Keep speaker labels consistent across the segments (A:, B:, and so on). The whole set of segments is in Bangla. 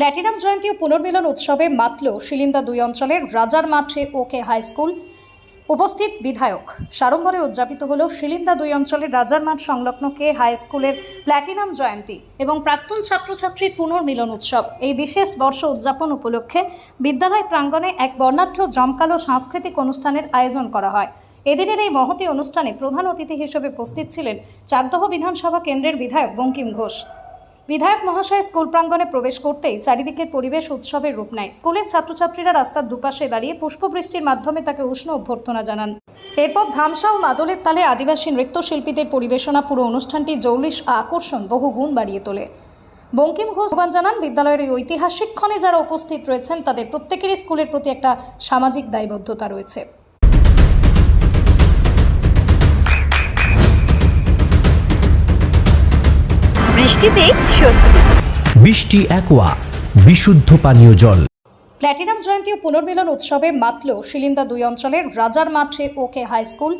A: প্ল্যাটিনাম জয়ন্তী ও পুনর্মিলন উৎসবে মাতল শিলিন্দা 2 অঞ্চলের রাজার মাঠে ওকে হাই স্কুল। উপস্থিত বিধায়ক সাড়ম্বরে উদযাপিত হলো শিলিন্দা 2 অঞ্চলের রাজার মাঠ সংলগ্ন কে হাই স্কুলের প্ল্যাটিনাম জয়ন্তী এবং প্রাক্তন ছাত্রছাত্রীর পুনর্মিলন উৎসব। এই বিশেষ বর্ষ উদযাপন উপলক্ষে বিদ্যালয় প্রাঙ্গণে এক বর্ণাঢ্য জমকালো সাংস্কৃতিক অনুষ্ঠানের আয়োজন করা হয়। এদিনের এই মহতী অনুষ্ঠানে প্রধান অতিথি হিসেবে উপস্থিত ছিলেন চাকদহ বিধানসভা কেন্দ্রের বিধায়ক বঙ্কিম ঘোষ। বিধায়ক মহাশয় স্কুল প্রাঙ্গণে প্রবেশ করতেই চারিদিকের পরিবেশ উৎসবের রূপ নেয়। স্কুলের ছাত্রছাত্রীরা রাস্তার দুপাশে দাঁড়িয়ে পুষ্পবৃষ্টির মাধ্যমে তাকে উষ্ণ অভ্যর্থনা জানান। এরপর ধামসা ও মাদলের তালে আদিবাসী নৃত্যশিল্পীদের পরিবেশনা পুরো অনুষ্ঠানটি জৌলিশ আকর্ষণ বহু গুণ বাড়িয়ে তোলে। বঙ্কিম ঘোষ আহ্বান জানান, বিদ্যালয়ের এই ঐতিহাসিক ক্ষণে যারা উপস্থিত রয়েছেন তাদের প্রত্যেকেরই স্কুলের প্রতি একটা সামাজিক দায়বদ্ধতা রয়েছে।
B: বৃষ্টিতে স্বস্তি।
C: বৃষ্টি অ্যাকোয়া বিশুদ্ধ পানীয় জল।
A: প্ল্যাটিনাম জয়ন্তী ও পুনর্মিলন উৎসবে মাতল শিলিন্দা 2 অঞ্চলের রাজার মাঠে ওকে হাই স্কুল।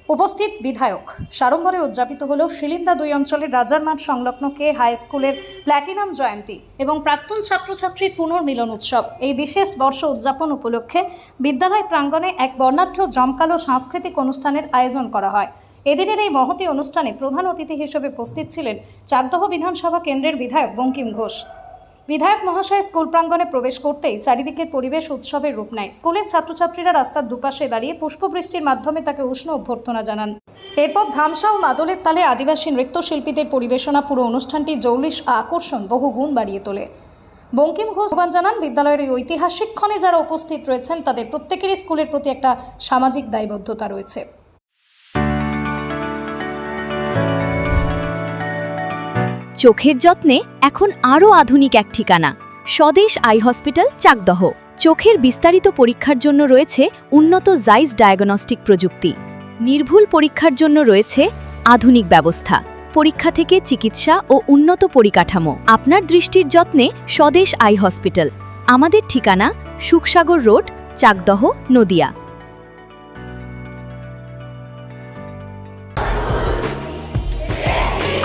A: উপস্থিত বিধায়ক সাড়ম্বরে উদযাপিত হলো শিলিন্দা 2 অঞ্চলের রাজার মাঠ সংলগ্ন কে হাই স্কুলের প্ল্যাটিনাম জয়ন্তী এবং প্রাক্তন ছাত্রছাত্রীর পুনর্মিলন উৎসব। এই বিশেষ বর্ষ উদযাপন উপলক্ষে বিদ্যালয় প্রাঙ্গণে এক বর্ণাঢ্য জমকালো সাংস্কৃতিক অনুষ্ঠানের আয়োজন করা হয়। এদিনের এই মহতী অনুষ্ঠানে প্রধান অতিথি হিসেবে উপস্থিত ছিলেন চাকদহ বিধানসভা কেন্দ্রের বিধায়ক বঙ্কিম ঘোষ। বিধায়ক মহাশয় স্কুল প্রাঙ্গণে প্রবেশ করতেই চারিদিকের পরিবেশ উৎসবের রূপ নেয়। স্কুলের ছাত্রছাত্রীরা রাস্তার দুপাশে দাঁড়িয়ে পুষ্পবৃষ্টির মাধ্যমে তাকে উষ্ণ অভ্যর্থনা জানান। এরপর ধামসা ও মাদলের তালে আদিবাসী নৃত্যশিল্পীদের পরিবেশনা পুরো অনুষ্ঠানটি জৌলিশ আকর্ষণ বহু গুণ বাড়িয়ে তোলে। বঙ্কিম ঘোষ আহ্বান জানান, বিদ্যালয়ের এই ঐতিহাসিক ক্ষণে যারা উপস্থিত রয়েছেন তাদের প্রত্যেকেরই স্কুলের প্রতি একটা সামাজিক দায়বদ্ধতা রয়েছে।
B: চোখের যত্নে এখন আরও আধুনিক এক ঠিকানা, স্বদেশ আই হসপিটাল চাকদহ। চোখের বিস্তারিত পরীক্ষার জন্য রয়েছে উন্নত জাইস ডায়াগনস্টিক প্রযুক্তি। নির্ভুল পরীক্ষার জন্য রয়েছে আধুনিক ব্যবস্থা, পরীক্ষা থেকে চিকিৎসা ও উন্নত পরিকাঠামো। আপনার দৃষ্টির যত্নে স্বদেশ আই হসপিটাল। আমাদের ঠিকানা সুখসাগর রোড, চাকদহ, নদিয়া।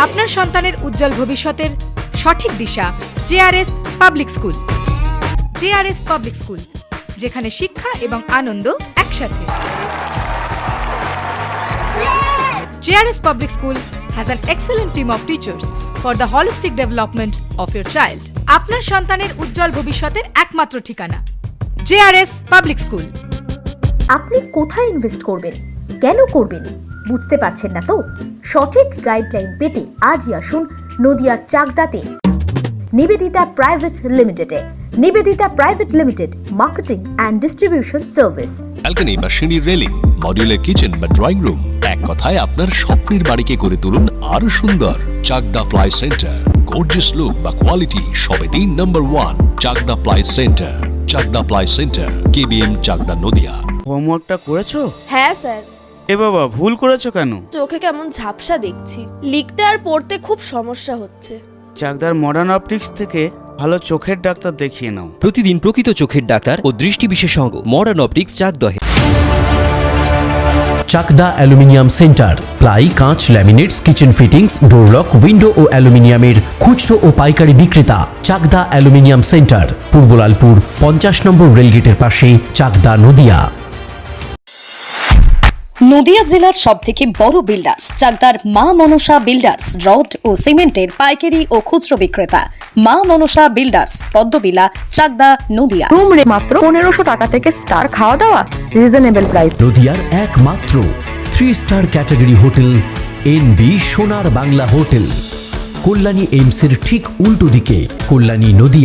D: আপনার সন্তানের উজ্জ্বল ভবিষ্যতের সঠিক দিশা JRS public school. JRS public school, যেখানে শিক্ষা এবং আনন্দ একসাথে। JRS public school has an excellent team of teachers for the holistic development of your child. আপনার সন্তানের উজ্জ্বল ভবিষ্যতের একমাত্র ঠিকানা জেআরএস পাবলিক স্কুল।
E: আপনি কোথায় ইনভেস্ট করবেন, কেন করবেন বুঝতে পারছেন না তো? সঠিক গাইডলাইন পেতে আজই আসুন নদিয়ার চাকদাতে নিবেদিতা প্রাইভেট লিমিটেডে। Nivedita private limited, marketing and distribution service.
F: Balcony বা সিঁড়ির রেলিং, মডিউলার কিচেন বা ড্রয়িং রুম, এক কথায় আপনার স্বপ্নের বাড়িকে করে তুলুন আরো সুন্দর। Chakdah ply centre, gorgeous look বা কোয়ালিটি সবেতেই number 1। Chakdah ply centre, Chakdah ply centre, KBM, Chakdah, Nadia.
G: হোমওয়ার্কটা করেছো?
H: হ্যাঁ স্যার।
G: এ বাবা, ভুল করেছো কেন?
H: চোখে কেমন ঝাপসা দেখছি, লিখতে আর পড়তে খুব সমস্যা হচ্ছে।
G: চাকদার মডার্ন অপটিক্স থেকে ভালো চোখের ডাক্তার দেখিয়ে নাও।
C: প্রতিদিন প্রকৃত চোখের ডাক্তার ও দৃষ্টি বিশেষজ্ঞ মডার্ন অপটিক্স চাকদহে। চাকদা অ্যালুমিনিয়াম সেন্টার, প্লাই, কাঁচ, laminates, kitchen fittings, door lock, window ও অ্যালুমিনিয়ামের খুচরো ও পাইকারি বিক্রেতা। Chakdah aluminium centre, Purbalalpur 50 number রেলগেটের পাশে, চাকদা, নদিয়া।
A: নদিয়া জেলার সবথেকে বড় বিল্ডার্স চাকদার মা মনসা বিল্ডার্স, রড ও সিমেন্টের পাইকারি ও খুচরো বিক্রেতা। Maa Manasa builders, Padmabila, Chakdah, Nadia.
E: Room rate মাত্র 1500 টাকা থেকে স্টার, খাওয়া দাওয়া রিজনেবল প্রাইস।
C: নদিয়ার একমাত্র 3 স্টার ক্যাটাগরি হোটেল এনবি সোনার বাংলা হোটেল, কল্যাণী এইমসের ঠিক উল্টো দিকে, কল্যাণী, নদিয়া।